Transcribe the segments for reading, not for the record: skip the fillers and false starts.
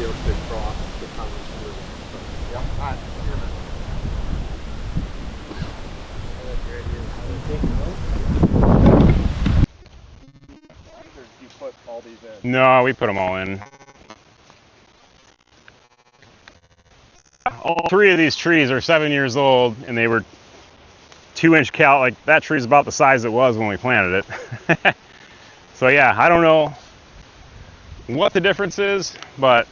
field to cross the common through. So, yep. All right. You put all these in? No, we put them all in. All three of these trees are 7 years old, and they were 2-inch cal. Like that tree's about the size it was when we planted it. So yeah, I don't know what the difference is, but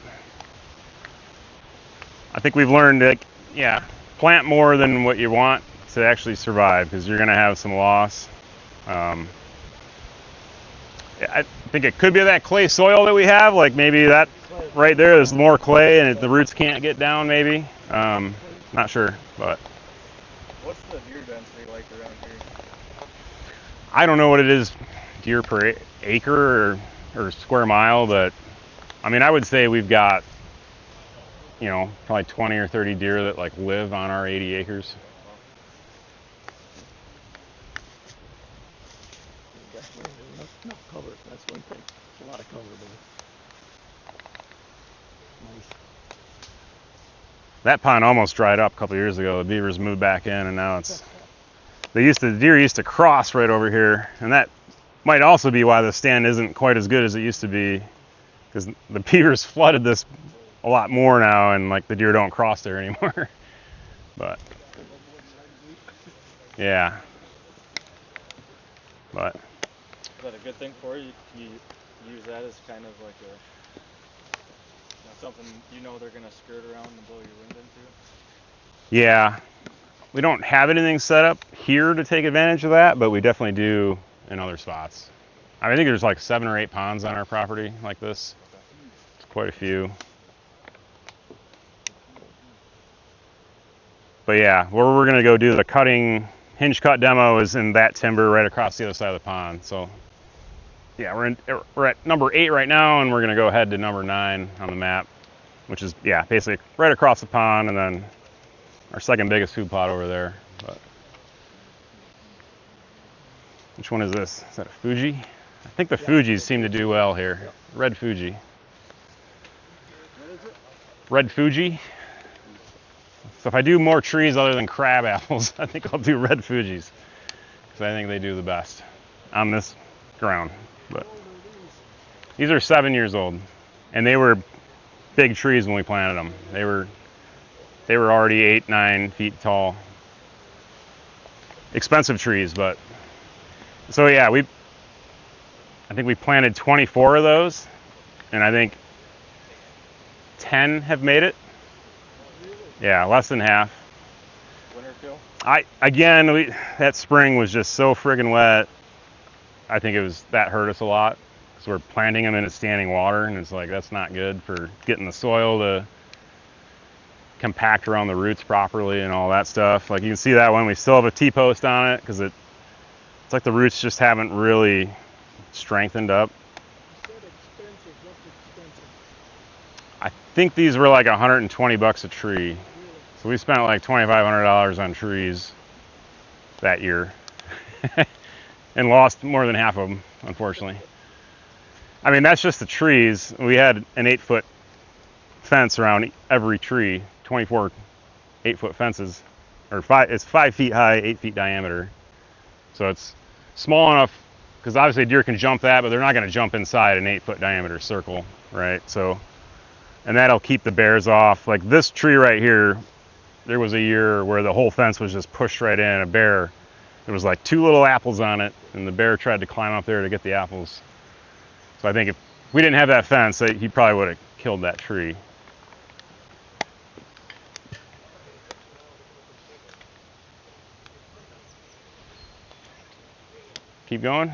I think we've learned that, yeah, plant more than what you want to actually survive, because you're going to have some loss. I think it could be that clay soil that we have, like maybe that right there is more clay and the roots can't get down, maybe. Not sure, but. What's the deer density like around here? I don't know what it is, deer per acre or square mile, but I mean, I would say we've got, you know, probably 20 or 30 deer that like live on our 80 acres. No cover, that's one thing. There's a lot of cover there. Nice. That pond almost dried up a couple years ago. The beavers moved back in, and now it's, the deer used to cross right over here, and that might also be why the stand isn't quite as good as it used to be, because the beavers flooded this a lot more now, and like the deer don't cross there anymore. But yeah, but is that a good thing for you? You use that as kind of like a, you know, something you know they're gonna skirt around and blow your wind into? yeah, we don't have anything set up here to take advantage of that, but we definitely do in other spots. I mean, I think there's like 7 or 8 ponds on our property like this. It's quite a few. But yeah, where we're gonna go do the cutting, hinge cut demo is in that timber right across the other side of the pond. So yeah, we're at number 8 right now, and we're gonna go ahead to number 9 on the map, which is, yeah, basically right across the pond, and then our second biggest food plot over there. But which one is this? Is that a Fuji? I think the Fujis seem to do well here. Red Fuji. What is it? Red Fuji. So if I do more trees other than crab apples, I think I'll do red Fujis, because I think they do the best on this ground. But these are 7 years old, and they were big trees when we planted them. They were already 8, 9 feet tall. Expensive trees, but so yeah, I think we planted 24 of those, and I think 10 have made it. Yeah, less than half. Winter kill? That spring was just so friggin' wet. I think that hurt us a lot, because we're planting them into standing water, and it's like, that's not good for getting the soil to compact around the roots properly and all that stuff. Like you can see that one, we still have a T-post on it, because it's like the roots just haven't really strengthened up. You said expensive. What's expensive? I think these were like $120 a tree. So we spent like $2,500 on trees that year and lost more than half of them, unfortunately. I mean, that's just the trees. We had an 8-foot fence around every tree, 24 8-foot fences, it's 5 feet high, 8 feet diameter. So it's small enough, because obviously deer can jump that, but they're not going to jump inside an 8-foot diameter circle, right? So, and that'll keep the bears off. Like this tree right here, there was a year where the whole fence was just pushed right in. There was like 2 little apples on it, and the bear tried to climb up there to get the apples. So I think if we didn't have that fence, he probably would have killed that tree. Keep going?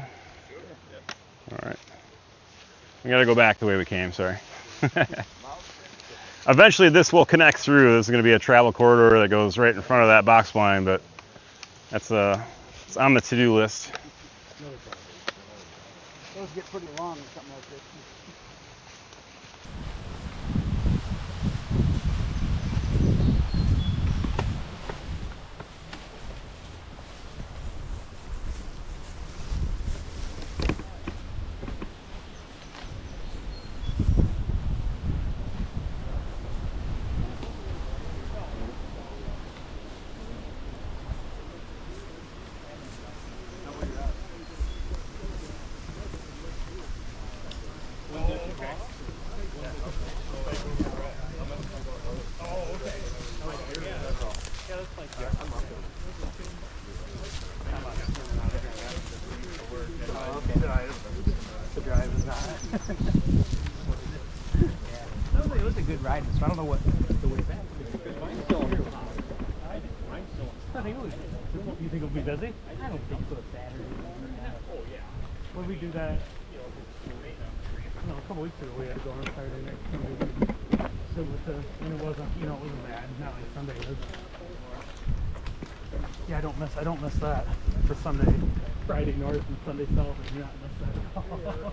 Sure. Yeah. All right. We got to go back the way we came, sorry. Eventually this will connect through. This is going to be a travel corridor that goes right in front of that box blind, but it's on the to-do list. Those get pretty long or something like this. The drive is not. Yeah. It was a good ride, so I don't know what the way back. Mine's still here. I think it was. You think it'll be busy? I don't think so. Saturday. Oh yeah. When we do that, a couple weeks ago we had to go on Saturday night. So and it wasn't, it wasn't bad. Not like Sunday is. Yeah, I don't miss that for Sunday, Friday north and Sunday south. I do not miss that at all.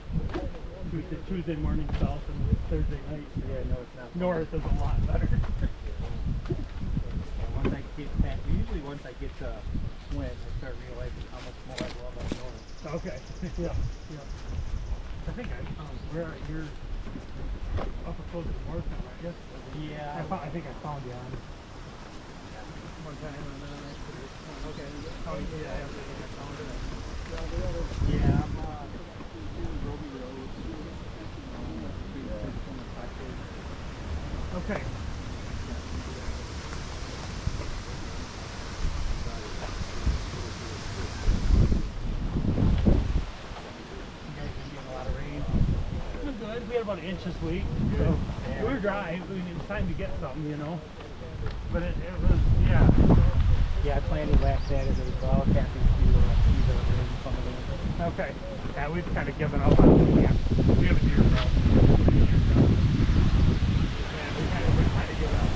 Tuesday morning south and Thursday night. Yeah, north is a lot better. Once I get back, once I get to Swin, I start realizing how much more I love up north. Okay. Yeah. I think where you're up close to the north now, I guess. Yeah. I think I found you on one time and then I okay. Oh, yeah, I think I found it. Yeah, I'm Roby Road. Okay. Good. We had about an inch this week. So we were dry. It's time to get something, But it was, yeah. Yeah, I planted last Saturday, so I was happy to use it in some of them. Okay. Yeah, we've kind of given up on it. Yeah. We have a deer problem. Yeah, we kind of given up.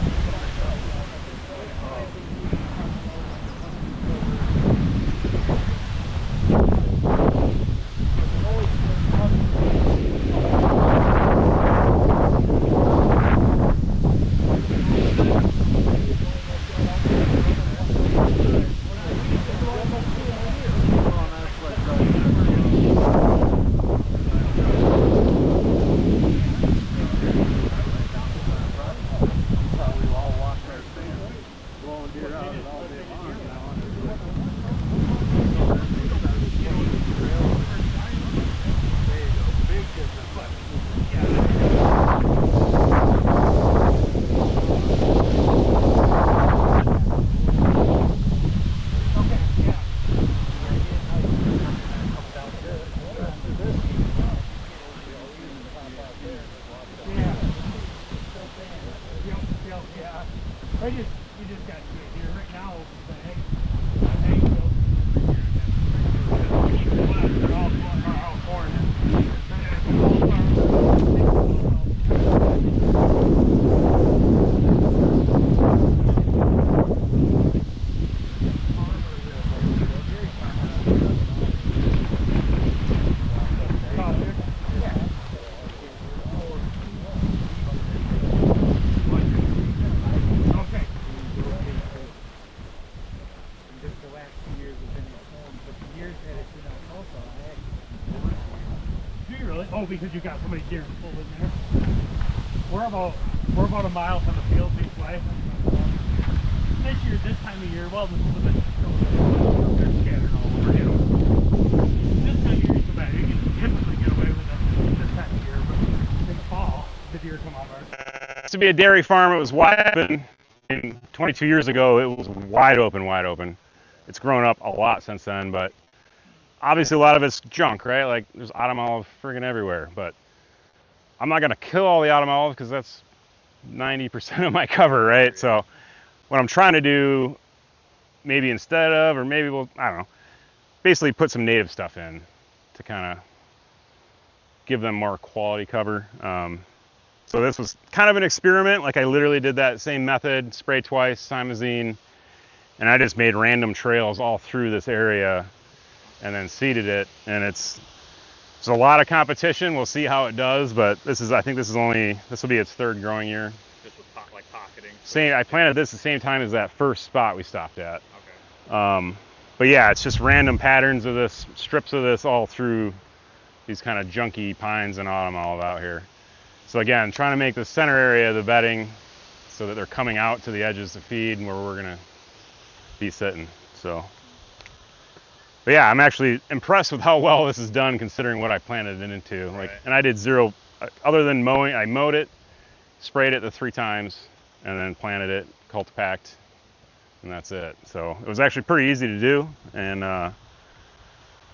You just got here right now. They're all corn. Oh, because you got so many deer pulled in there. We're about a mile from the field each way. This year, this time of year, well, this is a bit they're scattered all over. This time of year isn't bad. You can typically get away with it this time of year, but in the fall, the deer come out of our. Used to be a dairy farm. It was wide open. 22 years ago, it was wide open. It's grown up a lot since then, but obviously a lot of it's junk, right? Like there's autumn olive friggin' everywhere, but I'm not gonna kill all the autumn olive because that's 90% of my cover, right? So what I'm trying to do, maybe instead of, or maybe I don't know, basically put some native stuff in to kind of give them more quality cover. So this was kind of an experiment. Like I literally did that same method, spray twice, simazine, and I just made random trails all through this area and then seeded it, and it's a lot of competition. We'll see how it does, but I think this will be its third growing year. Just with like pocketing. I planted this the same time as that first spot we stopped at. Okay. But yeah, it's just random patterns of this, strips of this all through these kind of junky pines and autumn olive out here. So again, trying to make the center area of the bedding so that they're coming out to the edges to feed and where we're gonna be sitting. So. But yeah, I'm actually impressed with how well this is done considering what I planted it into. Like, and I did zero, other than mowing. I mowed it, sprayed it the 3 times, and then planted it, cultipacked, and that's it. So it was actually pretty easy to do, and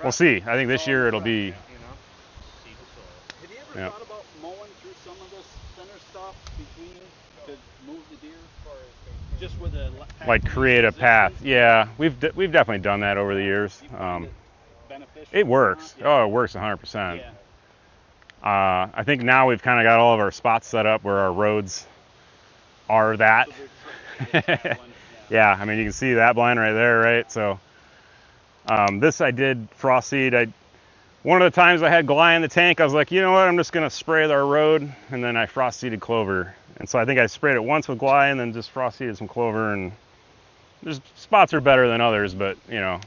we'll see. I think this year it'll be. You know? Seed the soil. Have you ever Yeah. thought about mowing through some of this thinner stuff between to move the deer? Just with a Like create a path. Yeah, we've definitely done that over the years. Do you find it beneficial? It works. Yeah. Oh, it works 100%. Yeah. I think now we've kind of got all of our spots set up where our roads are that. So they're Yeah, I mean you can see that blind right there, right? So this I did frost seed. One of the times I had gly in the tank, I was like, you know what? I'm just gonna spray our road, and then I frost seeded clover. And so I think I sprayed it once with gly, and then just frost seeded some clover. And there's spots are better than others, but you know.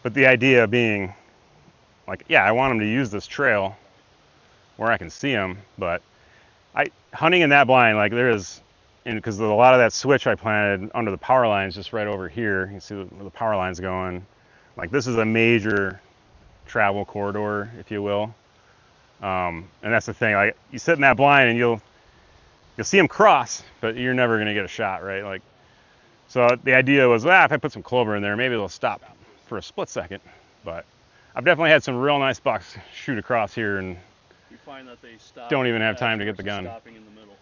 But the idea being, like, yeah, I want them to use this trail where I can see them, but hunting in that blind, like there is, and because a lot of that switch I planted under the power lines just right over here, you can see where the power line's going. Like this is a major travel corridor, if you will, and that's the thing. Like you sit in that blind and you'll see them cross, but you're never gonna get a shot, right? Like, so the idea was, if I put some clover in there, maybe they'll stop for a split second. But I've definitely had some real nice bucks shoot across here and You find that they stop. don't even have time to get the gun. Stopping in the middle.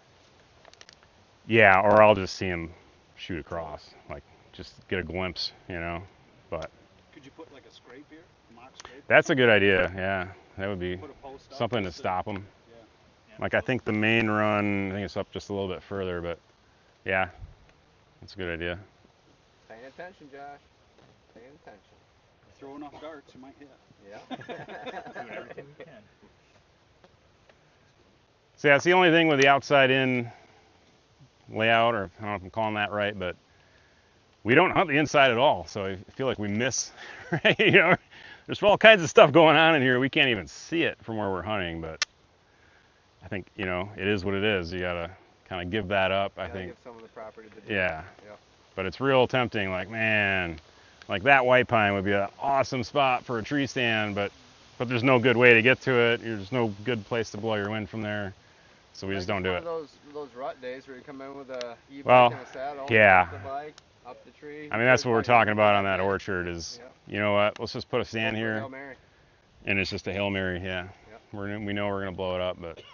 Yeah, or I'll just see them shoot across, like just get a glimpse, you know. But Could you put like a scrape here? A mock scrape? that's a good idea. Yeah, that would be Put a post up something to just stop them. Yeah. Like I think the main run, I think it's up just a little bit further, but yeah, that's a good idea. Paying attention, Josh. Paying attention. Throw enough darts, you might hit. Yeah. Do everything we can. So yeah, it's the only thing with the outside in layout, or I don't know if I'm calling that right, but we don't hunt the inside at all. So I feel like we miss, right? You know, there's all kinds of stuff going on in here. We can't even see it from where we're hunting, but I think, you know, it is what it is. You gotta kind of give that up, I think. Give some of the property to deer. Yeah. Yep. But it's real tempting, like, man, like that white pine would be an awesome spot for a tree stand, but there's no good way to get to it. There's no good place to blow your wind from there. So we just don't do it. Those rut days where you come in with a e-bike Well, and a saddle, yeah. up the bike, up the tree. I mean, that's what we're Like talking a- about on that orchard is, Yep. you know what, let's just put a stand Go for a here, Hail Mary. and it's just a Hail Mary, yeah. Yep. We know we're going to blow it up, but if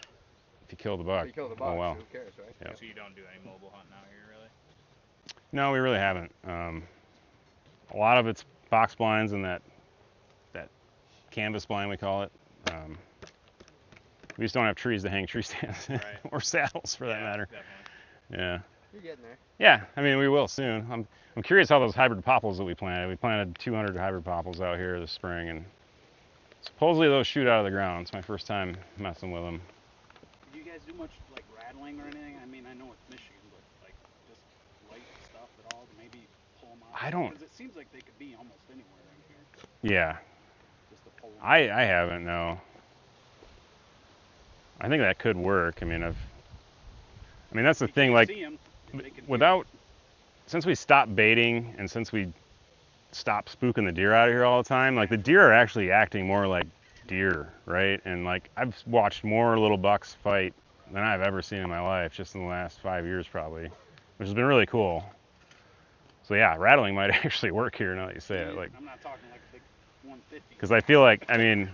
you kill the buck, You kill the buck, oh well. who cares, right? Yep. So you don't do any mobile hunting out here, really? No, we really haven't. A lot of it's box blinds and that canvas blind, we call it. We just don't have trees to hang tree stands Right. or saddles for that matter. Definitely. Yeah. You're getting there. Yeah, I mean, we will soon. I'm curious how those hybrid popples that we planted. We planted 200 hybrid popples out here this spring, and supposedly those shoot out of the ground. It's my first time messing with them. Do you guys do much like rattling or anything? I mean, I know it's Michigan, but like just light stuff at all to maybe pull them out? I don't- Because it seems like they could be almost anywhere in here. Yeah, Just to pull them I haven't, no. I think that could work. I mean, that's the thing, like, See 'em, they could without, since we stopped baiting and since we stopped spooking the deer out of here all the time, like the deer are actually acting more like deer, right? And like I've watched more little bucks fight than I've ever seen in my life, just in the last 5 years probably, which has been really cool. So yeah, rattling might actually work here now that you say it, like, I'm not talking like a big 150. because I feel like, I mean,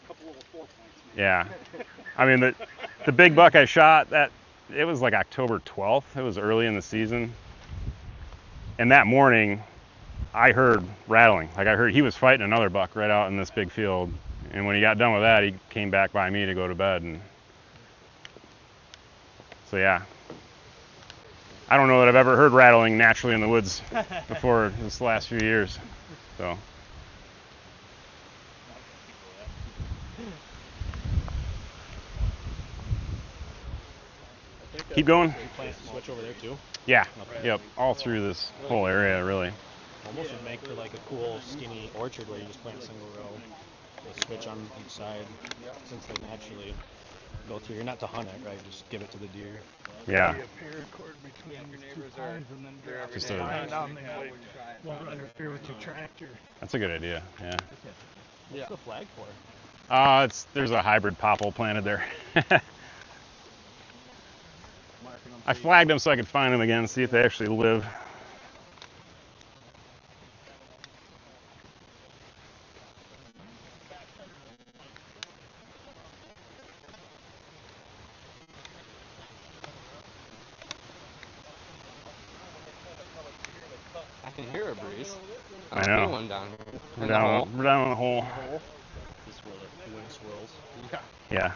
A couple little 4 points. Maybe. yeah, I mean the big buck I shot, that it was like October 12th. It was early in the season, and that morning I heard rattling. Like I heard he was fighting another buck right out in this big field, and when he got done with that, he came back by me to go to bed. And so yeah, I don't know that I've ever heard rattling naturally in the woods before this last few years. So keep going. You plant switch over there too? Yeah, yep, all through this whole area really. Almost would make for like a cool skinny orchard where you just plant a single row. The switch on each side, since they naturally go through. You're not to hunt it, right? Just give it to the deer. Yeah. Be a paracord between your neighbors pines and then drop Just your a- pine down there. Won't interfere with your tractor. That's a good idea. Yeah. What's the flag for? There's a hybrid popple planted there. I flagged them so I could find them again, see if they actually live. breeze. I know. Put one down here. We're In the hole. down in the hole. This is where the wind swirls. Yeah.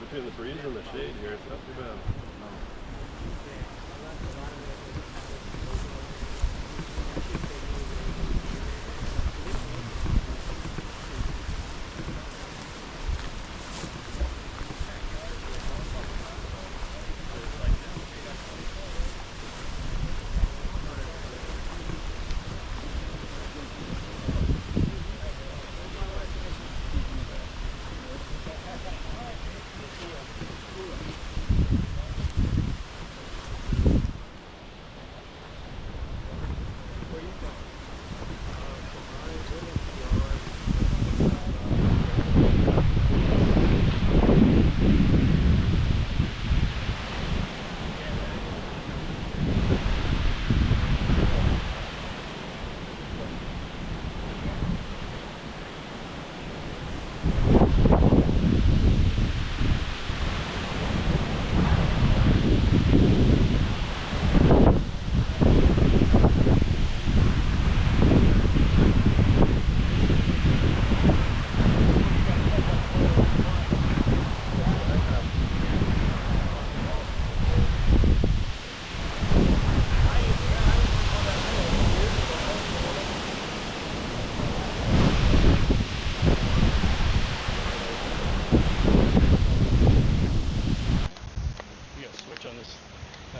Between the breeze and the shade here, it's not too bad.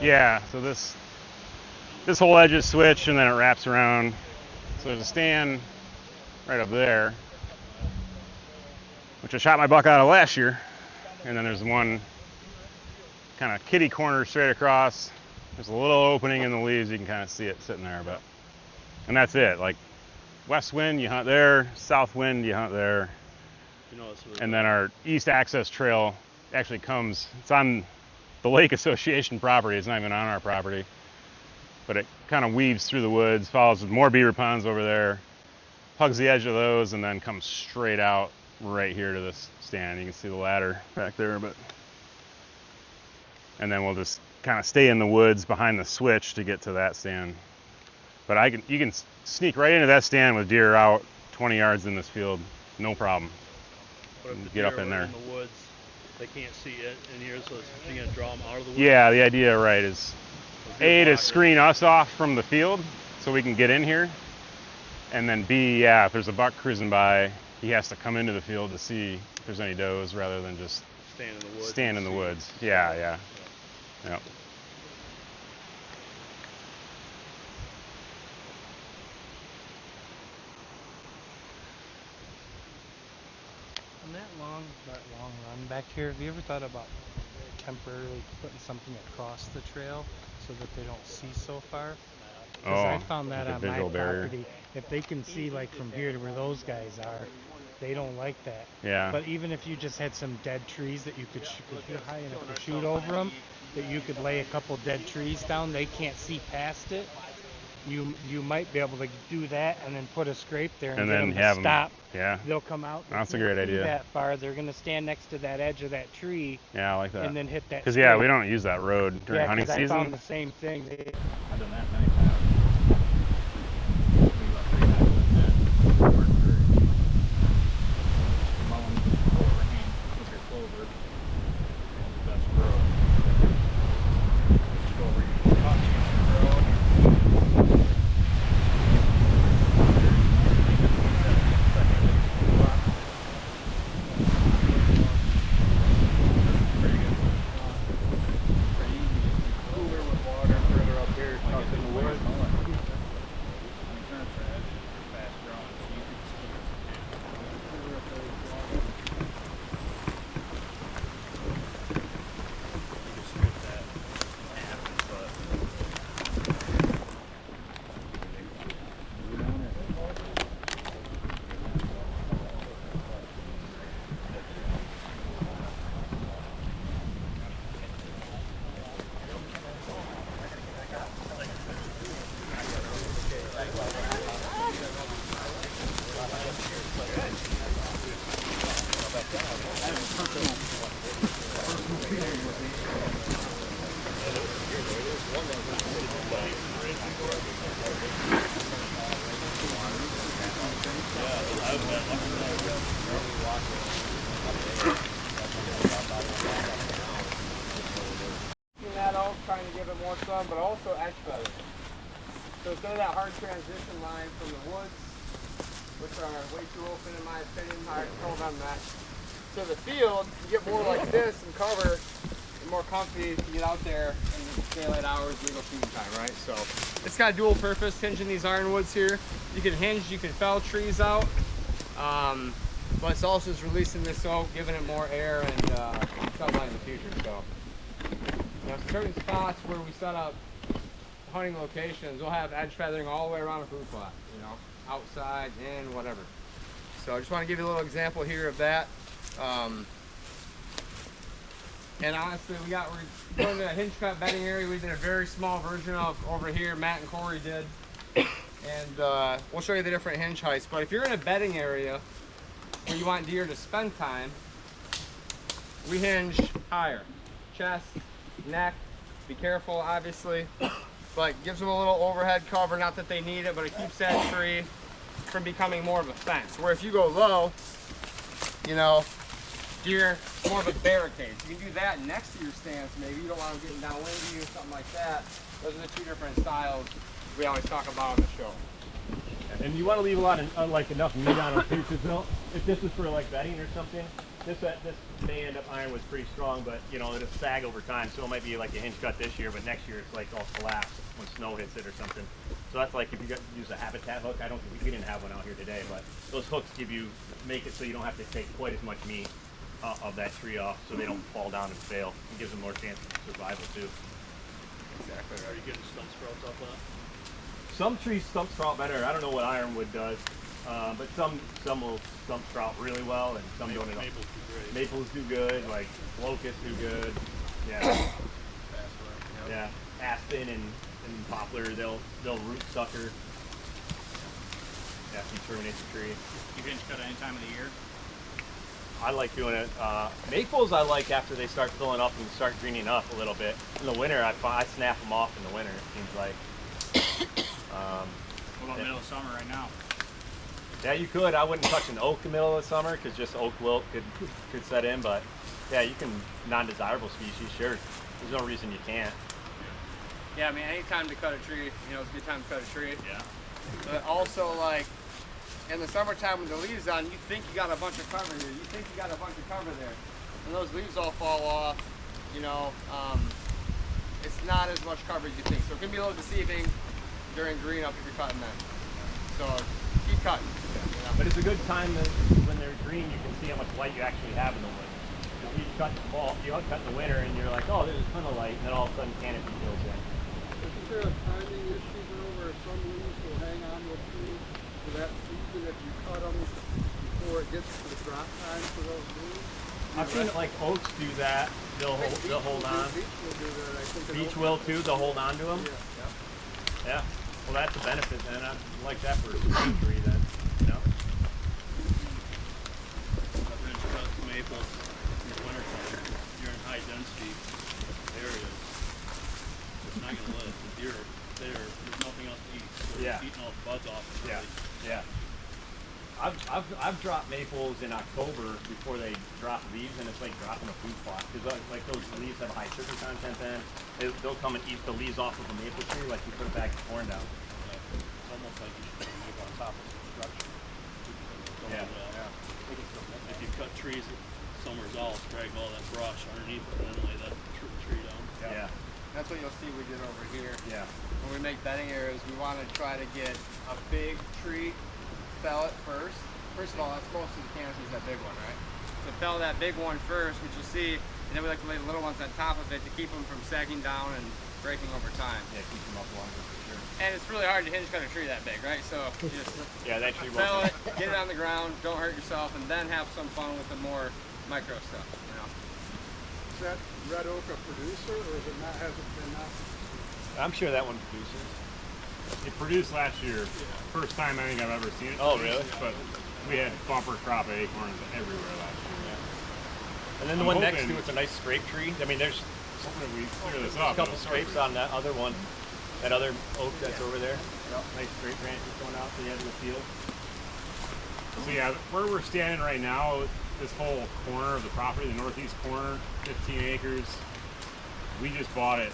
Yeah, so this whole edge is switched and then it wraps around. So there's a stand right up there, which I shot my buck out of last year. And then there's one kind of kitty corner straight across. There's a little opening in the leaves, you can kind of see it sitting there, and that's it. Like west wind, you hunt there, south wind, you hunt there. And then our east access trail actually it's on the Lake Association property, it's not even on our property. But it kind of weaves through the woods, follows with more beaver ponds over there, hugs the edge of those, and then comes straight out right here to this stand. You can see the ladder back there, and then we'll just kind of stay in the woods behind the switch to get to that stand. But you can sneak right into that stand with deer out 20 yards in this field, no problem. But if the Get up deer in are there. in the woods, they can't see it in here, so you're going to draw them out of the woods? Yeah, the idea, right, is A, to screen us off from the field so we can get in here. And then B, yeah, if there's a buck cruising by, he has to come into the field to see if there's any does rather than just stand in the woods. Yeah. Yep. On that long run back here, have you ever thought about temporarily putting something across the trail so that they don't see so far? Because I found that like on a my visual barrier. property. If they can see like from here to where those guys are, they don't like that. Yeah. But even if you just had some dead trees that you could if you're high enough to shoot over them, that you could lay a couple dead trees down, they can't see past it. You might be able to do that and then put a scrape there and get then them have to 'em- stop. Yeah. They'll come out. They That's a can't great see idea. That far, they're gonna stand next to that edge of that tree Yeah, I like that. and then hit that. Because yeah, scrape. we don't use that road during Yeah, hunting 'cause I found season. the same thing. I've done that many times. About 3 times like that. Worked very good. Mowing overhang with your clover. And the best road. Just go over your road. instead of that hard transition line from the woods, which are way too open in my opinion, I told them that, to the field, you get more like this and cover, and more comfy to get out there in the daylight hours, legal feeding time, right? So it's got a dual purpose, hinging these ironwoods here. You can hinge, you can fell trees out, but it's also just releasing this oak, giving it more air and sunlight in the future. So, you know, certain spots where we set up hunting locations, we'll have edge feathering all the way around a food plot, you know, outside, in, whatever. So I just want to give you a little example here of that. And honestly, we're going to a hinge cut bedding area. We did a very small version of over here, Matt and Corey did. And we'll show you the different hinge heights. But if you're in a bedding area where you want deer to spend time, we hinge higher. Chest, neck, be careful obviously. But gives them a little overhead cover, not that they need it, but it keeps that tree from becoming more of a fence. Where if you go low, you know, deer, it's more of a barricade. So you can do that next to your stance maybe. You don't want them getting downwind of you or something like that. Those are the two different styles we always talk about on the show. And you want to leave a lot of like enough meat on them too, because if this was for like bedding or something, this may end up ironwood's pretty strong, but you know it'll sag over time. So it might be like a hinge cut this year, but next year it's like all collapsed when snow hits it or something. So that's like if you use a habitat hook. I don't think we didn't have one out here today, but those hooks make it so you don't have to take quite as much meat of that tree off, so they don't fall down and fail. It gives them more chance of survival too. Exactly Are right. you getting stump sprouts off that? Some trees stump sprout better. I don't know what ironwood does, but some will stump sprout really well, and some don't at all. Maples do great. Maples do good, like locusts do good. Yeah. Yeah. Aspen and poplar, they'll root sucker. After you terminate the tree. You hinge cut any time of the year? I like doing it. Maples I like after they start filling up and start greening up a little bit. In the winter, I snap them off in the winter, it seems like. What about middle of summer right now? Yeah, you could. I wouldn't touch an oak in the middle of the summer because just oak wilt could set in. But yeah, you can non-desirable species. Sure, there's no reason you can't. Yeah, I mean, any time to cut a tree, you know, it's a good time to cut a tree. Yeah. But also, like, in the summertime when the leaves on, you think you got a bunch of cover here. You think you got a bunch of cover there. And those leaves all fall off, you know, it's not as much cover as you think. So it can be a little deceiving during green up if you're cutting them. So keep cutting. You know? But it's a good time when they're green, you can see how much light you actually have in the wood. If you cut in the fall, you cut in the winter, and you're like, oh, there's a ton of light, and then all of a sudden canopy fills in. Isn't there a timing issue though where some leaves will hang on to a tree for that season if you cut them before it gets to the drop time for those leaves? I've seen like oaks do that. They'll hold on. Beech will do that, I think. Beech will too. They'll hold on to them. Yeah. Yeah. Well, that's a benefit then. I like that for a spring tree then. You know. I've hinge cut maples in the wintertime. You're in high density areas. It's not going to live. The deer are there. There's nothing else to eat. They're Yeah. eating all the buds off. Yeah. Yeah. I've dropped maples in October before they drop leaves, and it's like dropping a food plot because like those leaves have high sugar content. Then they'll come and eat the leaves off of a maple tree like you put a bag of corn down. It's almost like you should make on top of some structure. Yeah. If you cut trees summers all, drag all that brush underneath it and then lay that tree down. Yeah. That's what you'll see we did over here. Yeah. When we make bedding areas, we want to try to get a big tree, fell it first. First of all, that's most of the canopies, that big one, right? So fell that big one first, which you'll see, and then we like to lay the little ones on top of it to keep them from sagging down and breaking over time. Yeah, keep them up longer for sure. And it's really hard to hinge cut a tree that big, right? So just Yeah, that tree fell won't. it, get it on the ground, don't hurt yourself, and then have some fun with the more micro stuff, you know? Is that red oak a producer or is it not, has it been not? I'm sure that one produces. It produced last year. First time I think I've ever seen it. Oh, produce, really? But we had bumper crop of acorns everywhere last year. And then the I'm one next hoping- to it's a nice scrape tree. I mean, there's Hopefully we clear this a up. couple It'll scrapes start on that other one, that other oak that's over there. Nice scrape branches going out to the edge of the field. So yeah, where we're standing right now, this whole corner of the property, the northeast corner, 15 acres, we just bought it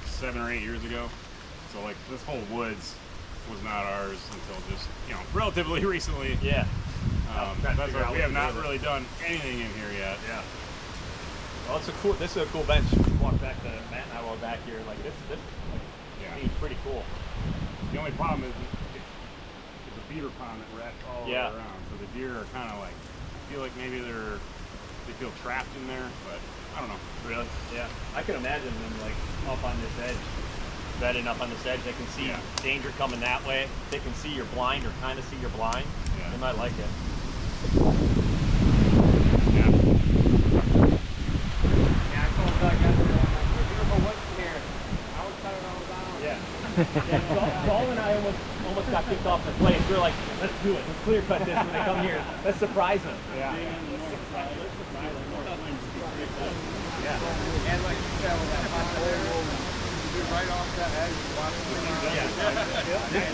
7 or 8 years ago. So like this whole woods was not ours until just, you know, relatively recently. Yeah. That's why we have not really done anything in here yet. Yeah. Well, it's a cool. This is a cool bench. Walk back to Matt and I while back here. Like this like, seems pretty cool. The only problem is it's a beaver pond that wraps all the way around, so the deer are kind of like, I feel like maybe they feel trapped in there, but I don't know. Really? Yeah. I can imagine them like up on this edge, bedding up on this edge. They can see danger coming that way. They can see your blind or kind of see your blind. Yeah. They might like it. Yeah. Yeah, I told Doug yesterday, I'm like, we're beautiful woods in here. I was cutting all down. Yeah. Saul and I almost got kicked off the place. We were like, let's do it. Let's clear cut this when they come here. Let's surprise them. Yeah. Yeah. And like you said, with that pond there, You're right off that edge, watching the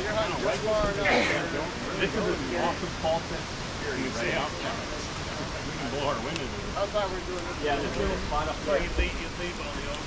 You're hunting just far enough. This is an awesome fall sense security right now. We can blow our wind into this. How's that we're doing this? Yeah, this little spot up there. You leave on the ocean.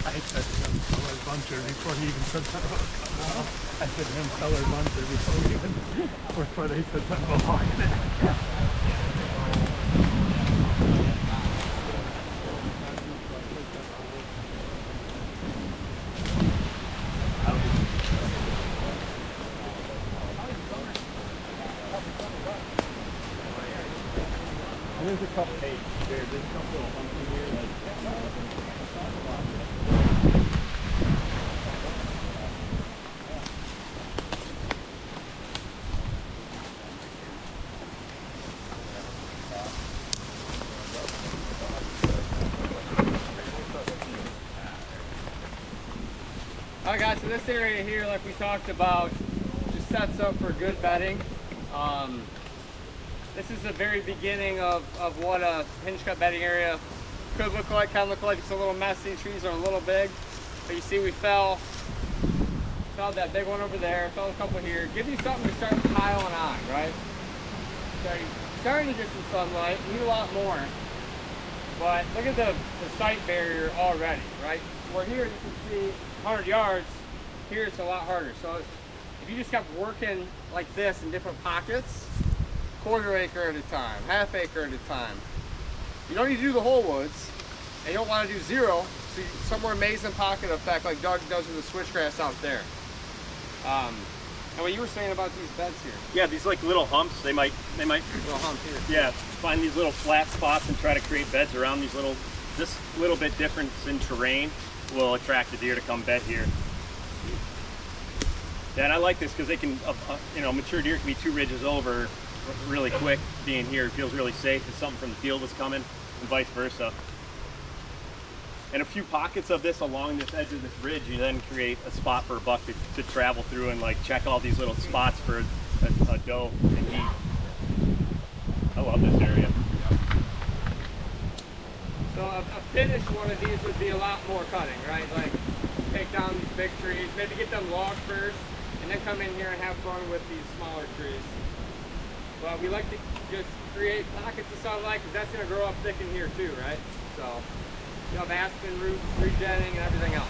I said him color buncher before he even said that. I said him color buncher before they said that. There's a couple, hey, there's a couple little humps in here. Alright guys, so this area here, like we talked about, just sets up for good bedding. This is the very beginning of what a hinge cut bedding area could look like. Kind of look like it's a little messy, trees are a little big. But you see we fell that big one over there, fell a couple here. Give you something to start piling on, right? So you're starting to get some sunlight, you need a lot more. But look at the sight barrier already, right? Where here you can see 100 yards, here it's a lot harder. So if you just kept working like this in different pockets, quarter acre at a time, half acre at a time. You don't need to do the whole woods, and you don't want to do zero, so somewhere maze and pocket effect like Doug does with the switchgrass out there. And what you were saying about these beds here. Yeah, these like little humps, they might Little hump here. yeah, find these little flat spots and try to create beds around these little, this little bit difference in terrain will attract the deer to come bed here. Yeah, and I like this because they can, you know, mature deer can be 2 ridges over really quick. Being here, it feels really safe if something from the field is coming, and vice versa. And a few pockets of this along this edge of this ridge, you then create a spot for a buck to travel through and like check all these little spots for a doe and eat. I love this area. So a finished one of these would be a lot more cutting, right? Like take down these big trees, maybe get them logged first, and then come in here and have fun with these smaller trees. But we like to just create pockets of sunlight because that's going to grow up thick in here too, right? So you have aspen roots, regenning, and everything else.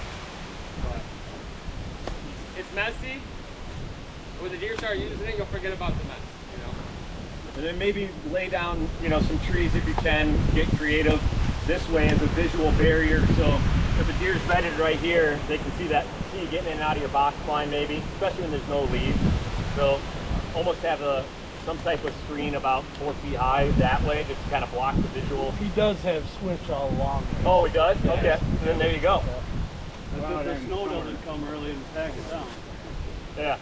But it's messy. When the deer start using it, you'll forget about the mess, you know? And then maybe lay down, you know, some trees if you can, get creative this way as a visual barrier. So if a deer's bedded right here, they can see you getting in and out of your box blind maybe, especially when there's no leaves. So almost have some type of screen about 4 feet high that way, just to kind of block the visual. He does have switch all along there. Oh, he does? Okay. Then there you go. If the snow doesn't come early and pack it down. Yeah.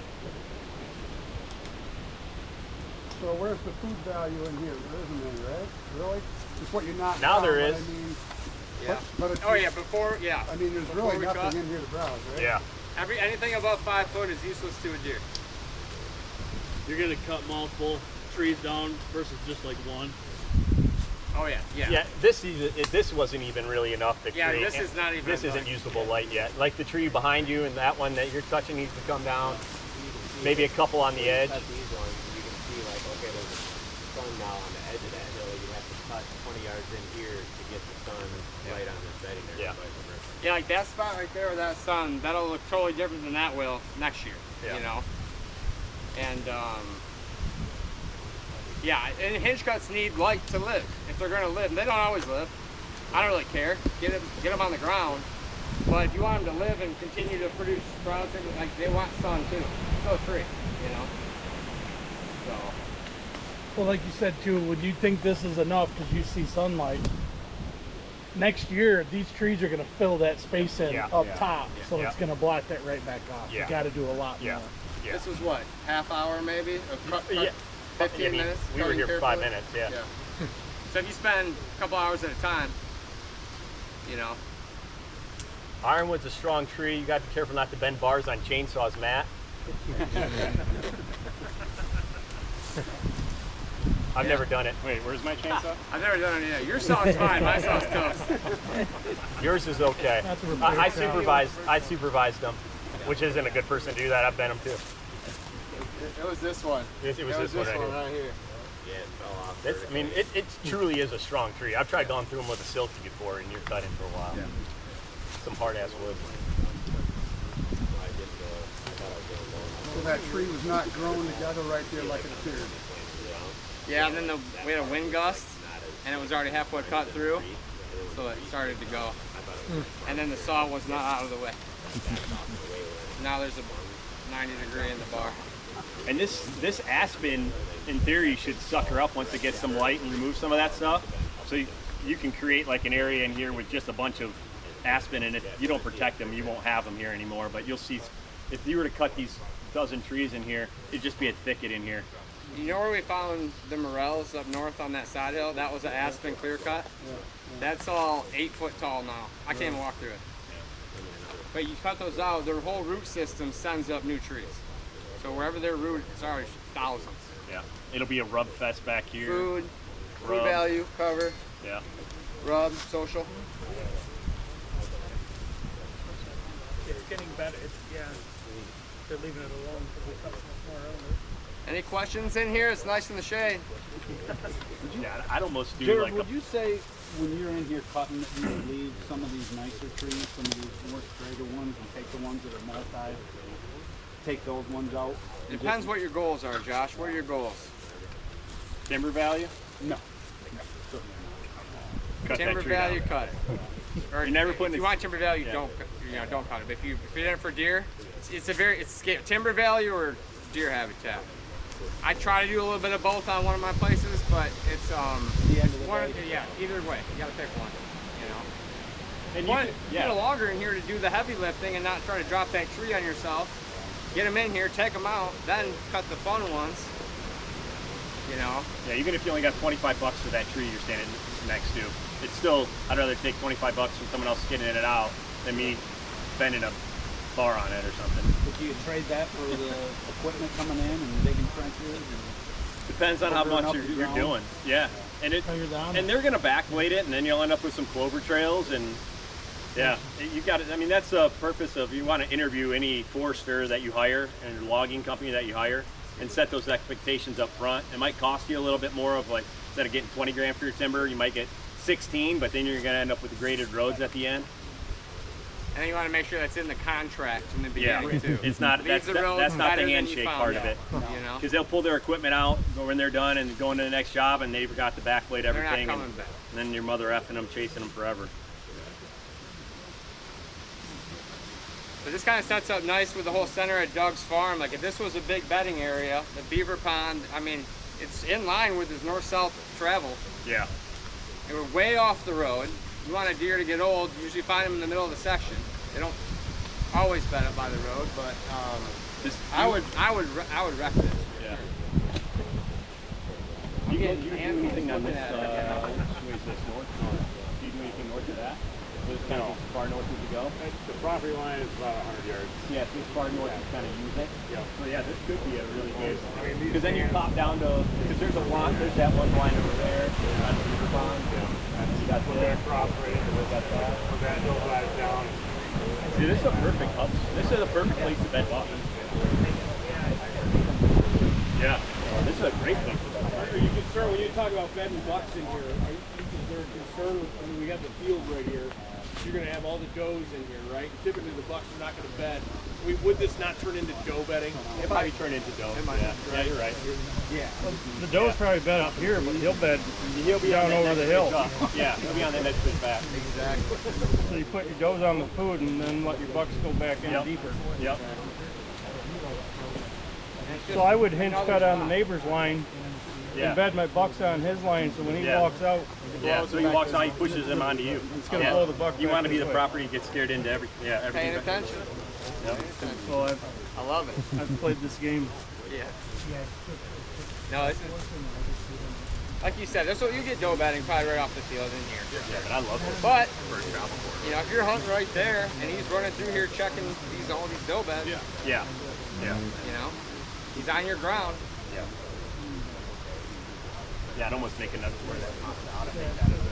So where's the food value in here? There isn't any, right? Really? It's what you're not. Now there but is. I mean, Yeah. but it's, Oh yeah, before, yeah. I mean, there's Before really we cut. nothing in here to browse, right? Yeah. Anything above 5 foot is useless to a deer. You're gonna cut multiple trees down versus just like one. Oh yeah, yeah. Yeah, this wasn't even really enough to Yeah, create. this is not even This isn't like- usable light yet. Like the tree behind you and that one that you're touching needs to come down. Maybe a couple on the edge. Cut these ones, you can see like, okay, there's a sun now on the edge of that hill. You have to cut 20 yards in here to get the sun right on this bedding area. Yeah. Yeah, like that spot right there with that sun, that'll look totally different than that will next year. Yeah. You know? And yeah, and hinge cuts need light to live. If they're gonna live, and they don't always live. I don't really care. Get them on the ground. But if you want them to live and continue to produce sprouts, like they want sun too. So a tree, you know. So Well, like you said too, when you think this is enough because you see sunlight, next year these trees are going to fill that space in Yeah. up Yeah. top, so Yeah. it's going to block that right back off. Yeah. You got to do a lot Yeah. more. Yeah. this was what, half hour maybe? Of cut, Yeah. 15 I mean, minutes. we were cutting here for 5 carefully? minutes, yeah. So if you spend a couple hours at a time, you know. Ironwood's a strong tree. You got to be careful not to bend bars on chainsaws, Matt. I've never done it. Wait, where's my chainsaw? I've never done it yet. Your saw's fine, my saw's toast. Yours is okay. That's a repair I shop. supervised them, which isn't a good person to do that. I've bent them too. It was this one. It was this one right here. right here. Yeah, it fell off. It's, I mean, it truly is a strong tree. I've tried going through them with a silky before, and you're cutting for a while. Some hard ass wood. So that tree was not grown together right there like it appeared. Yeah, and then we had a wind gust, and it was already halfway cut through, so it started to go. And then the saw was not out of the way. Now there's a 90-degree in the bar. And this aspen, in theory, should sucker up once it gets some light and remove some of that stuff. So you can create like an area in here with just a bunch of aspen, and if you don't protect them, you won't have them here anymore. But you'll see, if you were to cut these dozen trees in here, it'd just be a thicket in here. You know where we found the morels up north on that side hill? That was an aspen clear cut. That's all 8 foot tall now. I can't even walk through it. But you cut those out, their whole root system sends up new trees. So wherever their root is already thousands. Yeah, it'll be a rub fest back here. Food Rub. value, cover, Yeah. rub, social. It's getting better. They're leaving it alone because we cut more earlier. Any questions in here? It's nice in the shade. Yeah, I'd almost do Jared, like would you say when you're in here cutting that you would leave some of these nicer trees, some of these more straighter ones, and take the ones that are multi, take those ones out? Depends what your goals are, Josh. What are your goals? timber value. No. Cut that Timber tree value, down. cut it. Or You're never if putting you it- want timber value, Yeah. don't cut it. But if you're in it for deer, it's timber value or deer habitat. I try to do a little bit of both on one of my places, but it's The end of the one, day. yeah. Either way, you gotta pick one. You know. And One, you get a yeah. logger in here to do the heavy lifting and not try to drop that tree on yourself. Get them in here, take them out, then cut the fun ones. You know. Yeah, even if you only got $25 for that tree you're standing next to, it's still, I'd rather take $25 from someone else getting it out than me bending a bar on it or something. But you could trade that for the equipment coming in and digging trenches and Depends on how Covering much up the you're ground. doing. Yeah, and it Oh, you're down? and they're gonna backblade it, and then you'll end up with some clover trails, and yeah, you got it. I mean, that's the purpose of you want to interview any forester that you hire and logging company that you hire, and set those expectations up front. It might cost you a little bit more of like instead of getting 20 grand for your timber, you might get 16, but then you're gonna end up with graded roads at the end. And you want to make sure that's in the contract in the Yeah, beginning too. it's not Leave the roads that's not better the than you handshake found part of them, it. You know. Because they'll pull their equipment out when they're done and go into the next job, and they forgot to backblade They're not everything, coming and back. then your mother effing them, chasing them forever. But this kind of sets up nice with the whole center at Doug's farm. Like if this was a big bedding area, the beaver pond, I mean, it's in line with his north-south travel. Yeah. And we're way off the road. You want a deer to get old, you usually find them in the middle of the section. They don't always bed up by the road, but I would wreck this. Yeah. You Do you get do anything on this, which is this north? Do you do anything north of that? Is this kind of as far north as you go? The property line is about 100 yards. Yeah, so as far north you kind of use it. Yeah. So yeah, this could be a really good. Because then you pop down to, because there's a line, there's that one line over there on the river pond. You got We're gonna cross right into this. We're gonna go back down. See, this is a perfect hub. This is a perfect place to bed bucks. Yeah. This is a great place to bed bucks. Are you concerned when you talk about bedding bucks in here? Are you concerned with, I mean, we got the field right here. You're going to have all the does in here, right? Typically, the bucks are not going to bed. Would this not turn into doe bedding? It might turn into doe. Yeah, you're right. Yeah. The doe's probably bed up here, but he'll bed He'll be down over the hill. Yeah, he'll be on the next switch back. Exactly. So you put your does on the food and then let your bucks go back in deeper. Yep. So I would hinge cut on the neighbor's line and bed my bucks on his line, so when he walks out, Yeah, so he walks out, he pushes them onto you. it's gonna blow the buck. You back want to be this the way. property, get scared into everything. Yeah, Paying everything. attention. Yep. So I love it. I've played this game. Yeah. No, this is, like you said, this will, you get doe bedding probably right off the field in here. Yeah, but I love this. But you know, if you're hunting right there and he's running through here checking all these doe beds, Yeah. you know, he's on your ground. Yeah. Yeah, I'd almost make another where that pops out. I think that is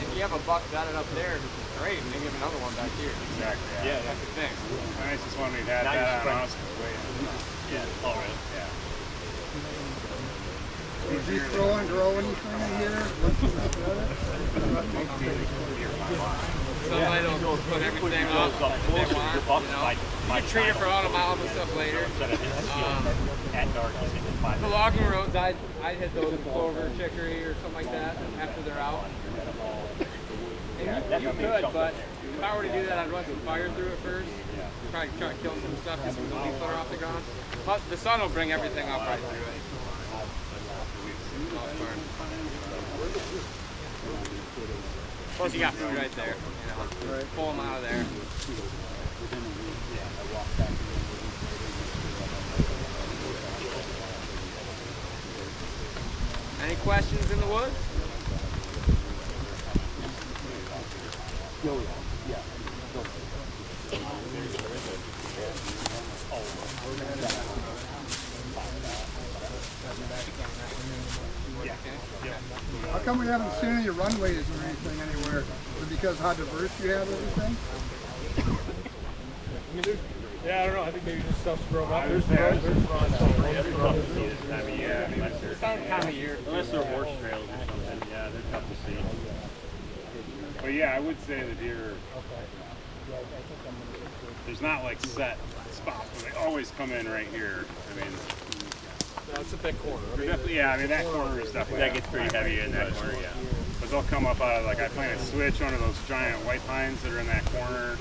If you have a buck bedded up there, great, and then give another one back here. Exactly. Yeah, That's the thing. The nicest one we've had Now you that spread- on us was way in. Yeah. Oh, really? Yeah. Did you throw and grow anything in here? Somebody don't put everything up Goes that up they closer to want, your buck you know. by You can treat it for automobile and stuff later. Instead of at dark, you hit it by The logging roads, I'd hit those with clover, chicory, or something like that after they're out. And you could, but if I were to do that, I'd run some fire through it first. Probably try to kill some stuff, get some leaf litter off the ground. But the sun will bring everything up right through it. Plus you got food right there, you know. Pull them out of there. Any questions in the woods? How come we haven't seen any runways or anything anywhere? Is it because how diverse you have everything? Yeah, I don't know. I think maybe just stuff's grown up. There's It's tough to see this time of year. Unless This time of year. unless they're horse trails or something. Yeah, they're tough to see. But yeah, I would say the deer. There's not like set spots where they always come in right here. I mean, That's a big corner. I they're mean, definitely, yeah. I mean that corner is definitely. That gets pretty heavy in that corner, yeah. But they'll come up out of like I planted switch under those giant white pines that are in that corner.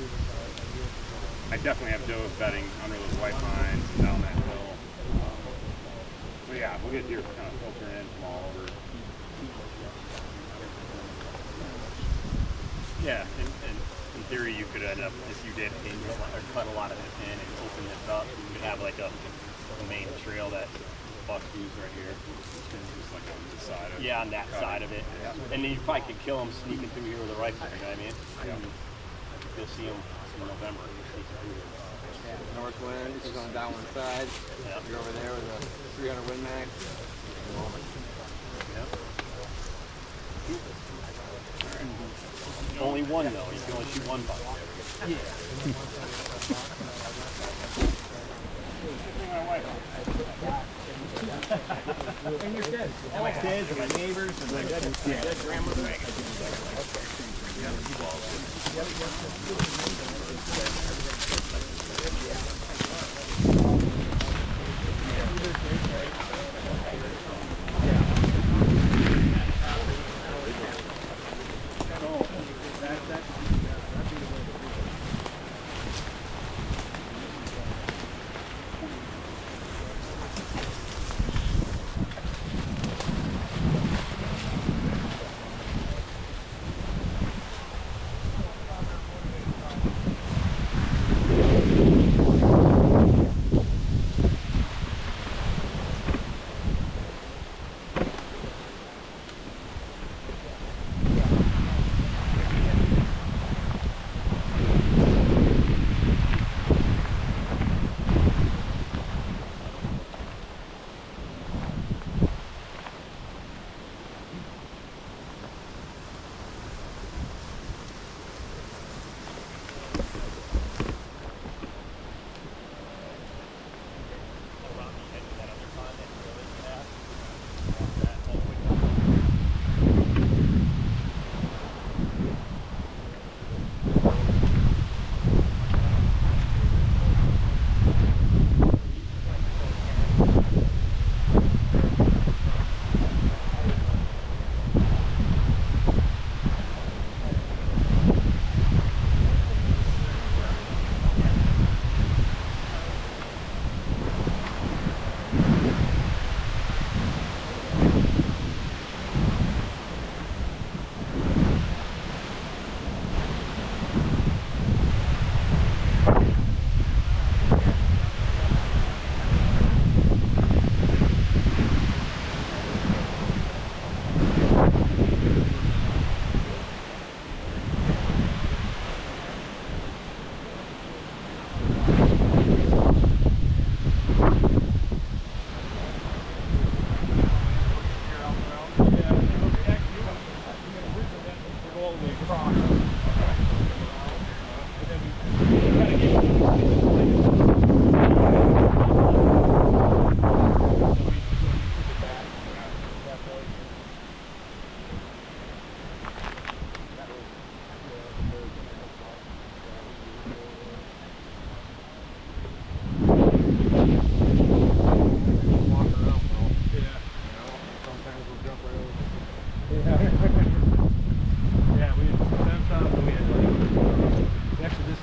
I definitely have does bedding under those white pines and down that hill. But yeah, we'll get deer kind of filtering in from all over. Yeah, and in theory you could end up, if you did hinge or cut a lot of this in and open this up, you could have like a main trail that bucks use right here. Just like on this side of Yeah, on that side of it. And then you probably could kill them sneaking through here with a rifle, you know what I mean? You'll see them in November. Sneaking through here. North wind, she's on down one side. Yeah. You're over there with a 300 Win Max. Only one though, you can only shoot one buck. And your kids. My kids or my neighbors or my dead grandmother. How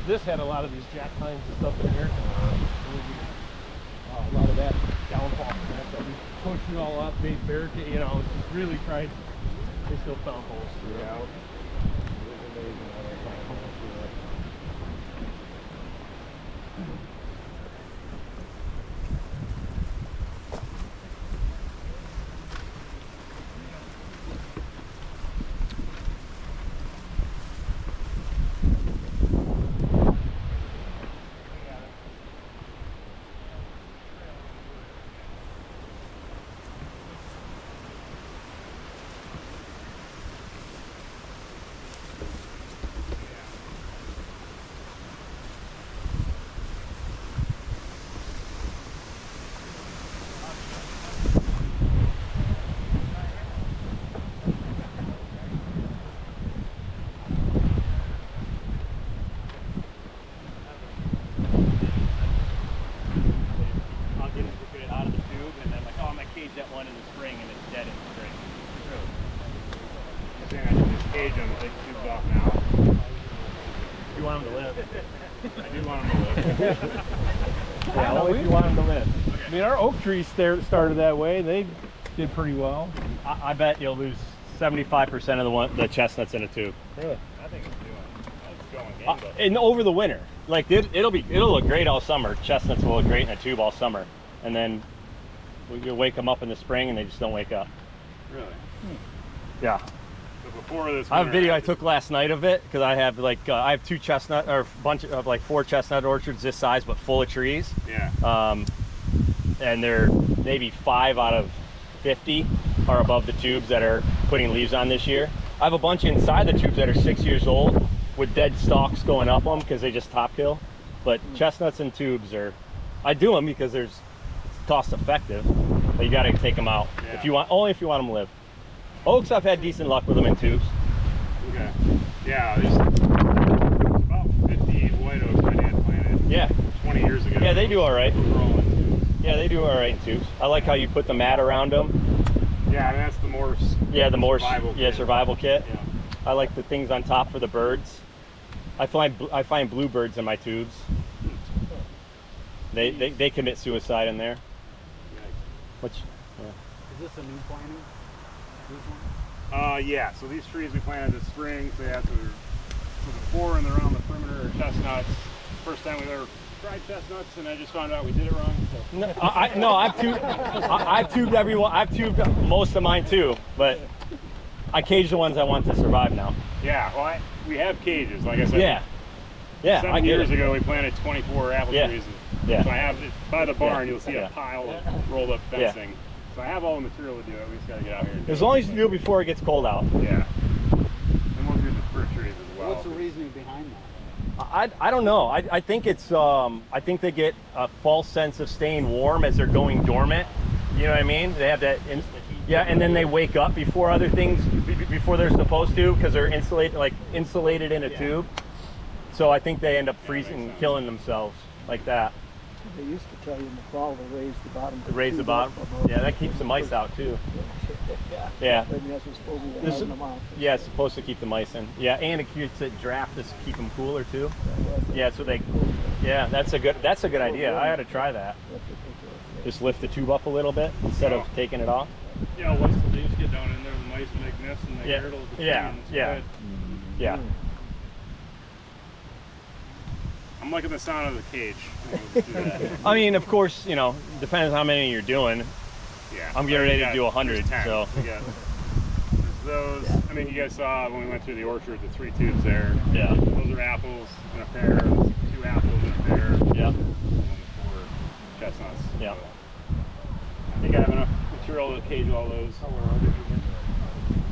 This had a lot of these jack pines and stuff in here. A lot of that downfall that we pushed it all up, made barricade, you know, just really tried. They still found holes throughout. It was amazing how they found holes throughout. I mean, our oak trees started that way. They did pretty well. I bet you'll lose 75% of the chestnuts in a tube. Really? I think it's going And over the winter, like it'll look great all summer. Chestnuts will look great in a tube all summer, and then you'll wake them up in the spring and they just don't wake up. Really? Yeah. So before this, I have a video I took last night of it because I have I have 2 chestnut or bunch of like 4 chestnut orchards this size but full of trees. Yeah. And they're maybe 5 out of 50 are above the tubes that are putting leaves on this year. I have a bunch inside the tubes that are 6 years old with dead stalks going up them because they just top kill. But chestnuts in tubes I do them because it's cost effective, but you got to take them out if you want, only if you want them to live. Oaks, I've had decent luck with them in tubes. Okay. Yeah, there's about 50 white oaks my dad planted. Yeah. 20 years ago. Yeah, they do all right. Yeah, they do all right in tubes. I like how you put the mat around them. Yeah, and that's the more survival kit. Yeah. I like the things on top for the birds. I find bluebirds in my tubes. They commit suicide in there. Which Is this a new planting? Yeah, so these trees we planted this spring, so yeah, so there's 4 and they're around the perimeter of chestnuts. First time we've ever tried chestnuts, and I just found out we did it wrong. So. I've tubed everyone. I've tubed most of mine too, but I cage the ones I want to survive now. Yeah, well, we have cages, like I said. Yeah. 7 years ago, we planted 24 apple trees. Yeah. So I have it by the barn. You'll see a pile of rolled up fencing. Yeah. So I have all the material to do it. We just gotta get out here. And As long as you do it before it gets cold out. Yeah. And we'll do the fruit trees as well. What's the reasoning behind that? I don't know. I think it's I think they get a false sense of staying warm as they're going dormant. You know what I mean? They have that and then they wake up before other things before they're supposed to because they're insulated in a tube. So I think they end up freezing and killing themselves like that. They used to tell you in the fall to raise the bottom. To raise the bottom. Yeah, that keeps the mice out too. Yeah. Yeah, it's supposed to keep the mice in. Yeah, and it keeps it draft to keep them cooler too. Yeah, so that's a good idea. I ought to try that. Just lift the tube up a little bit instead of taking it off. Yeah, once the leaves get down in there, the mice make nests and they hurdle the tree. Yeah. I'm liking the sound of the cage. I mean, of course, depends how many you're doing. Yeah. I'm getting ready to do 100, 10. so. There's those. I mean, you guys saw when we went through the orchard, the 3 tubes there. Yeah. Those are apples in a pair. 2 apples in a pair. Yeah. And 4 chestnuts. Yeah. So I think I have enough material to cage all those.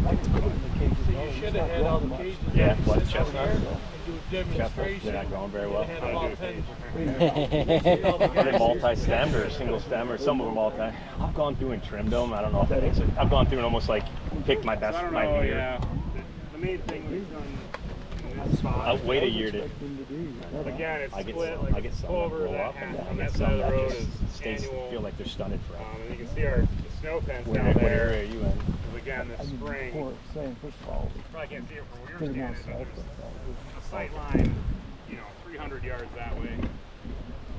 So you should have had all the cages. Yeah, what, sitting out chestnut? here and do a Chestnuts, demonstration. they're not growing very well. Had about 10. Are they multi-stemmed or single stem, or some of them multi? I've gone through and trimmed them. I don't know if that makes it. I've gone through and almost like picked my best, I don't my know, leader. yeah. The main thing we've done in this spot. I'll wait a year to. Again, it's I get split, some, like I get some pull that over blow that up, and half then I on get that some side of the that road just is stays, annual. feel like they're stunted forever. And you can see the snow fence What down there. area are you in? Because again, this spring, you probably can't see it from where you're standing, but there's a sight line, 300 yards that way.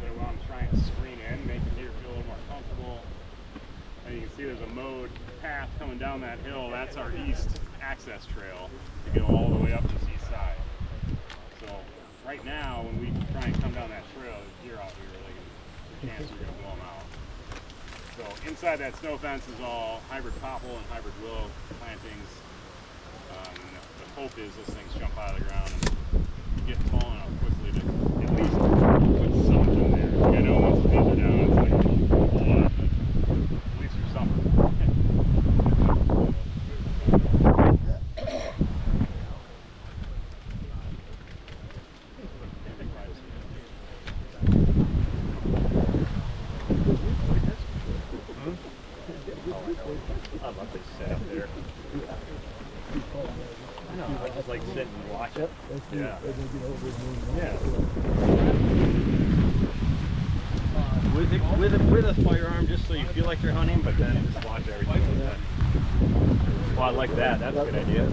That I'm trying to screen in, make the deer feel a little more comfortable. And you can see there's a mowed path coming down that hill. That's our east access trail to go all the way up to the east side. So right now, when we try and come down that trail, there's deer out here, there's a chance we're going to blow them out. So inside that snow fence is all hybrid popple and hybrid willow plantings. And the hope is those things jump out of the ground and get tall enough quickly to at least put something there. I know once the leaves are down, it's like a lot, but at least there's something. I love this setup there. I know, I just like sit and watch it. Yeah. Yeah. With a firearm, just so you feel like you're hunting, but then just watch everything like that. Well, I like that. That's a good idea.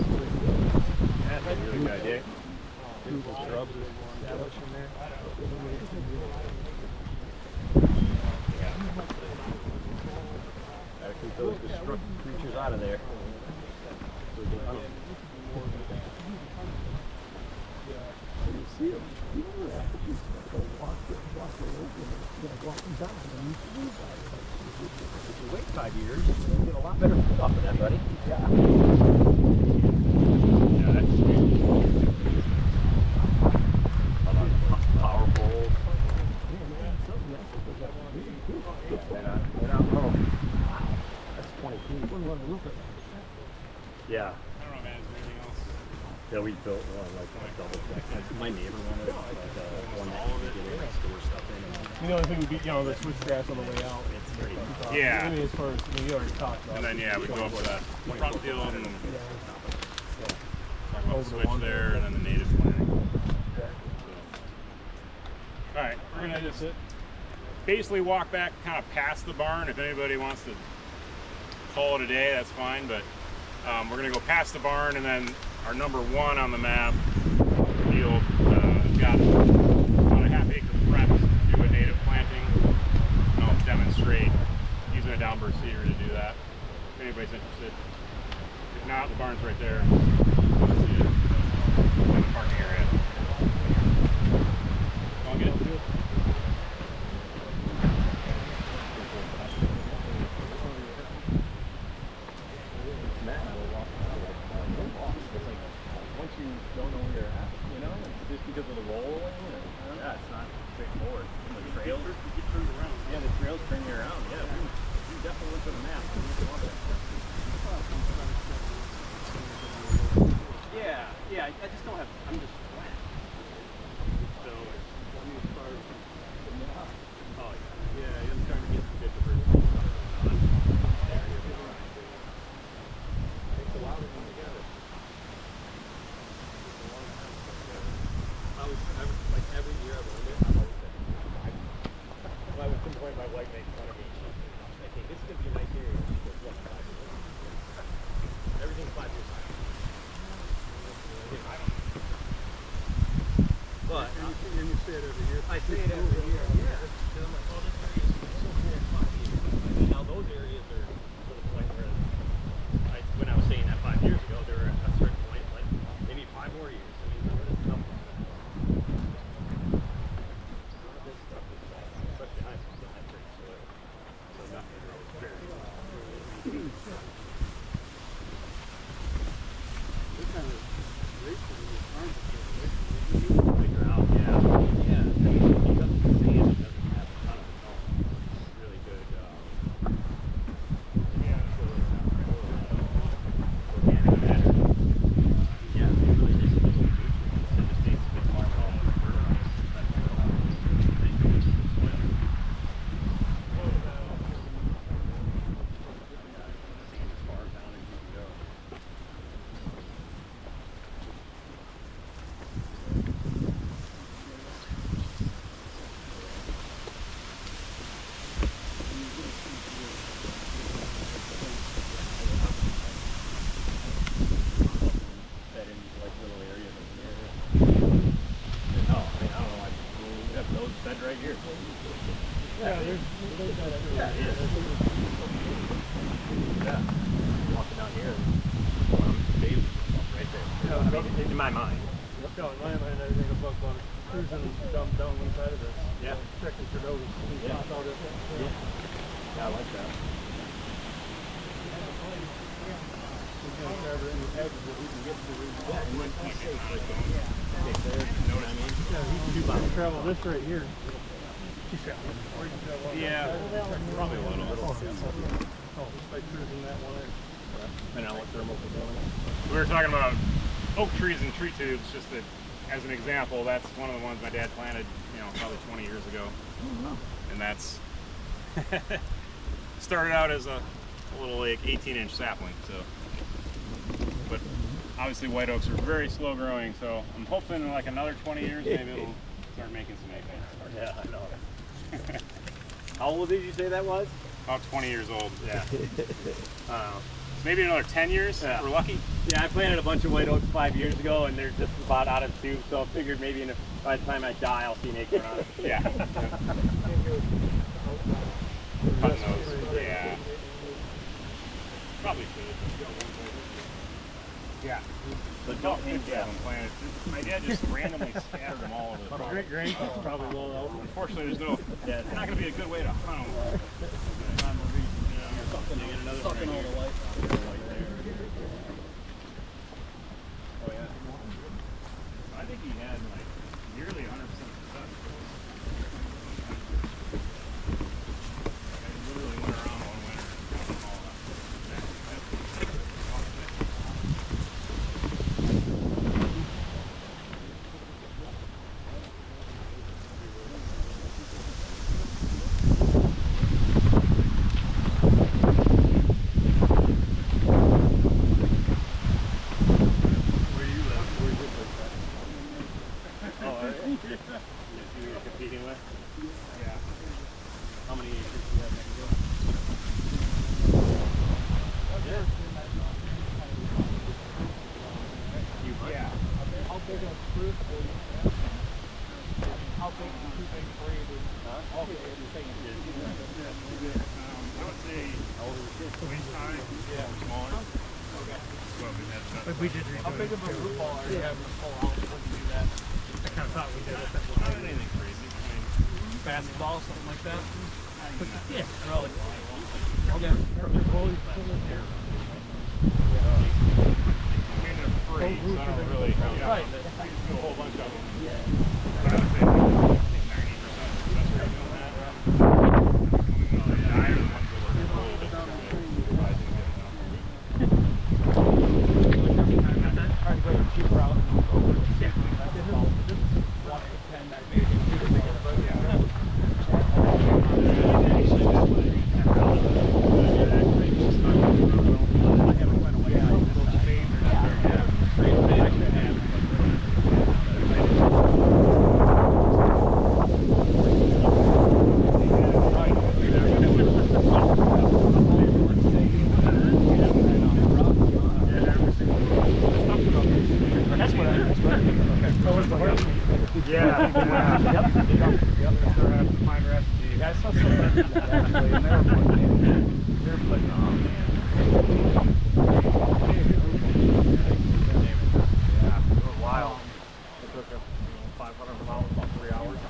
That's a really good idea. Beautiful shrubs established in there. Gotta keep those destructive creatures out of there. So we can hunt them. If you wait 5 years, you'll get a lot better food off of that, buddy. Yeah. Yeah, that's sweet. Powerful. They're not low. That's 20 feet. Yeah. I don't know, man, is there anything else? Yeah, we built one like a double deck. My neighbor wanted one that you could get in and store stuff in. You know, the thing would be, the switchgrass on the way out. It's pretty. Yeah. I mean, as far as, you already talked about. And then, yeah, we go up to that front field and talk about the switch one there and then the native planting. So. Alright, we're going to just basically walk back kind of past the barn. If anybody wants to call it a day, that's fine, but we're going to go past the barn, and then our number one on the map field got about a half acre prep to do a native planting. And I'll demonstrate using a downburst seeder to do that, if anybody's interested. If not, the barn's right there. You'll see it in the parking area. I'll get it. Once you don't know where you're at, it's just because of the rolling, yeah, it's not straightforward. And the trails, you turn around. Yeah, the trails turn you around. Yeah, we definitely looked at the map. Yeah, I just don't have. I'm just flat. So, oh yeah, I'm starting to get some good diversity. Takes a while to come together. Like every year I've owned it, I've always said, well, I would complain, my wife makes fun of me. She's like, hey, this is going to be a nice area. She goes, what, 5 years? Everything's 5 years. But, And you say it every year. I say it every year, yeah. And I'm like, oh, this area is so cool in 5 years. I mean, now those areas are to the point where, when I was saying that 5 years ago, they were at a certain point, like, they need 5 more years. I mean, some of this stuff especially high school, still had pretty soil. So nothing grows very well. This kind of race in the farm. Figure out, yeah. Yeah, I mean, because it's sand, it doesn't have a ton of its own. It's really good, yeah, soil. Organic right here. Yeah, there's that everywhere. Yeah. Walking down here, Dave right there. Yeah, I mean, in my mind. No, in my mind, I think about cruising down one side of this. Yeah. Checking for those. Yeah. Out there. Yeah. Yeah, I like that. We're going to cover any hedges that we can get to. Yeah, and when he's safe, like, stick there, you know what I mean? Yeah, you can travel this right here. Yeah, probably a little. Oh, by cruising that one. Depending on what thermals are doing. We were talking about oak trees and tree tubes, just to, as an example. That's one of the ones my dad planted, you know, probably 20 years ago. And that's started out as a little like 18-inch sapling. So, but obviously white oaks are very slow growing. So I'm hoping in like another 20 years, maybe it'll start making some acorns. Yeah, I know. How old did you say that was? About 20 years old. Yeah. Maybe another 10 years. Yeah. If we're lucky. Yeah, I planted a bunch of white oaks 5 years ago, and they're just about out of tube. So I figured maybe by the time I die, I'll see an acorn on it. Yeah. Cutting those. Yeah. Probably should. Yeah. But don't think that planted. My dad just randomly scattered them all over the property. Great, probably low out. Unfortunately, there's no. Yeah, it's not going to be a good way to hunt them. Sucking all the life out of it right there. Oh yeah. I think he had like nearly 100% success. I literally went around one winter and counted them all up. We did. How big of a root ball are you having to pull out when you do that? I kind of thought we did it. Not anything crazy. Basketball, something like that? Yeah, really. I Okay. mean, they're free, so I don't really. Right. Do a whole bunch of them. But I would say 90% success rate on that. I am the ones that look a little bit surprising to get enough. Cheaper out. Yeah. That's about 1 to 10 that maybe.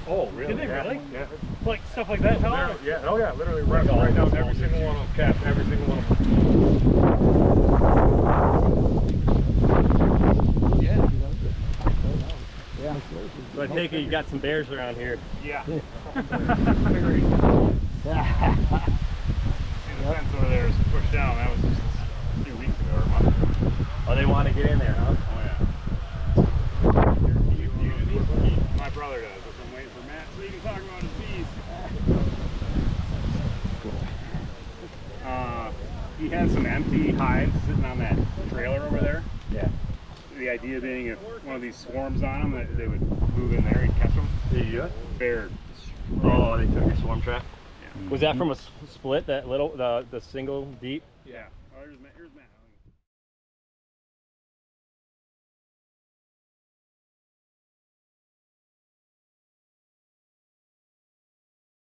Oh, really? Did they really? Yeah. Like stuff like that, huh? Yeah. Oh, yeah. Literally right down every single one of them. Cap every single one of them. Yeah. So I take it you got some bears around here. Yeah. See the fence over there is pushed down. That was just a few weeks ago or a month ago. Oh, they want to get in there, huh? Oh yeah. My brother does. I'm waiting for Matt so he can talk about his bees. He had some empty hives sitting on that trailer over there. Yeah. The idea being if one of these swarms on them, that they would move in there and catch them. Did you do it? Bear. Oh, they took your swarm trap? Yeah. Was that from a split, that little, the single deep? Yeah. Oh, here's Matt.